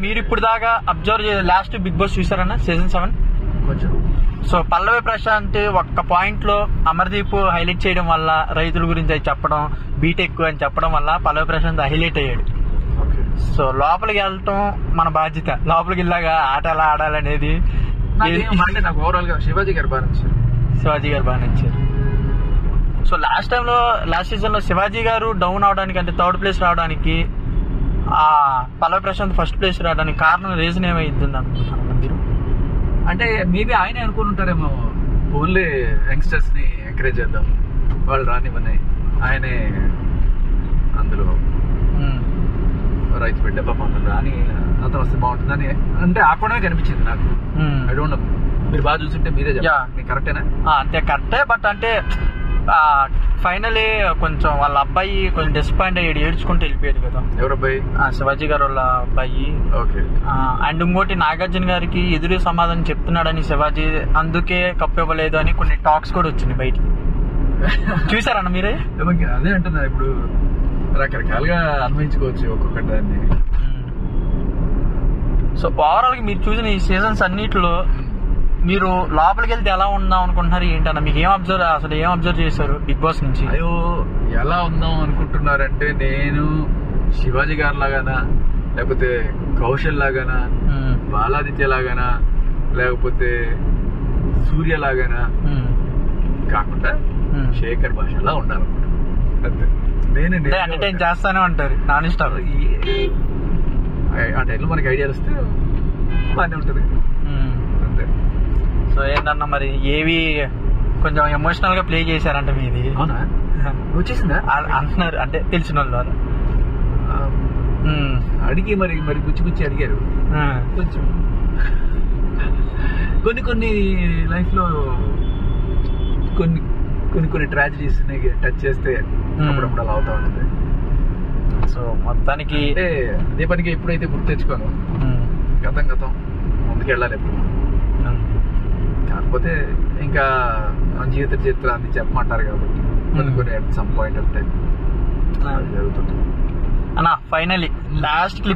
మీరు ఇప్పుడు దాకా అబ్జర్వ్ చేసే లాస్ట్ బిగ్ బాస్ చూసారన్నా సీజన్ 7 కొంచెం. సో పల్లవి ప్రశాంత్ ఒక్క పాయింట్ లో అమర్దీప్ హైలైట్ చేయడం వల్ల, రైతుల గురించి అది చెప్పడం, బీటెక్ అని చెప్పడం వల్ల పల్లవి ప్రశాంత్ హైలైట్ అయ్యాడు. సో లోపలికి వెళ్ళటం మన బాధ్యత. లోపలికి వెళ్ళాగా ఆట ఎలా ఆడాలనేది నాకు ఓవరాల్ గా శివాజీ గారు బాగా నచ్చారు. సో లాస్ట్ సీజన్ లో శివాజీ గారు డౌన్ అవడానికి, అంటే థర్డ్ ప్లేస్ రావడానికి, ఆ పల్లవి ప్రశాంత్ ఫస్ట్ ప్లేస్ రావడానికి కారణం రీజన్ ఏమైంది అనుకుంటున్నాను మీరు? అంటే మేబీ ఆయనే అనుకుని ఉంటారేమో, ఓన్లీ యంగ్స్టర్స్ ని ఎంకరేజ్ చేద్దాం, వాళ్ళు రానివని ఆయనే అందులో రైతు బిడ్డ పాప అని అతను వస్తే బాగుంటుందని అంటే ఆకుండా కనిపించింది నాకు. ఐ డోంట్ నో, మీరు బాగా చూస్తుంటే మీరే చెప్పండి. కరెక్టేనా? అంటే కరెక్టే, బట్ అంటే ఫైనలీ కొంచెం వాళ్ళ అబ్బాయి కొంచెం డిసప్పాయింట్ అయ్యాడు, ఏడ్చుకుంటూ వెళ్ళిపోయాడు కదా. ఎవరు అబ్బాయి? శివాజీ గారు వాళ్ళ అబ్బాయి. ఓకే. అండ్ ఇంకోటి నాగార్జున గారికి ఎదురు సమాధానం చెప్తున్నాడని శివాజీ, అందుకే కప్పు ఇవ్వలేదు అని కొన్ని టాక్స్ కూడా వచ్చినాయి బయటికి. చూసారన్న మీరే? అదే అంటున్నా, ఇప్పుడు రకరకాలుగా అన్వయించుకోవచ్చు ఒక్కొక్కటి దాన్ని. సో ఓవరాల్ గా మీరు చూసిన ఈ సీజన్స్ అన్నిటిలో మీరు లోపలికి వెళ్తే ఎలా ఉందాం అనుకుంటున్నారు ఏంటన్నా? మీకు అసలు ఏం అబ్జర్వ్ చేశారు బిగ్ బాస్ నుంచి? అయ్యో ఎలా ఉందాం అనుకుంటున్నారంటే, నేను శివాజీ గారి లాగానా, లేకపోతే కౌశల్ లాగానా, బాలాదిత్య లాగానా, లేకపోతే సూర్య లాగానా కాకుండా శేఖర్ భాషలా ఉండాలనుకుంటున్నాను. నేను ఎంటర్టైన్ చేస్తానే ఉంటారు నాన్ స్టాప్. ఆ టైంలో మనకి ఐడియాలు వస్తే బాగానే ఉంటుంది అంతే. సో ఏంటన్నా మరి ఏవి కొంచెం ఎమోషనల్ గా ప్లే చేశారంట మీది? అవునా? వచ్చేసిందా అంటున్నారు, అంటే తెలిసిన వాళ్ళు అడిగి మరి గుచ్చి అడిగారు. కొంచెం కొన్ని లైఫ్ లో కొన్ని ట్రాజడీస్ టచ్ చేస్తే అప్పుడప్పుడు అలా అవుతా ఉంటుంది. సో మొత్తానికి అంటే అదే పనికి ఎప్పుడైతే గుర్తు తెచ్చుకోను, గతం ముందుకు వెళ్ళాలి ఎప్పుడు. కాకపోతే ఇంకా జీవిత చరిత్ర అది చెప్పమంటారు కాబట్టి కొన్ని at some point of time జరుగుతుంది. అన్నా ఫైనలీ లాస్ట్ క్లిప్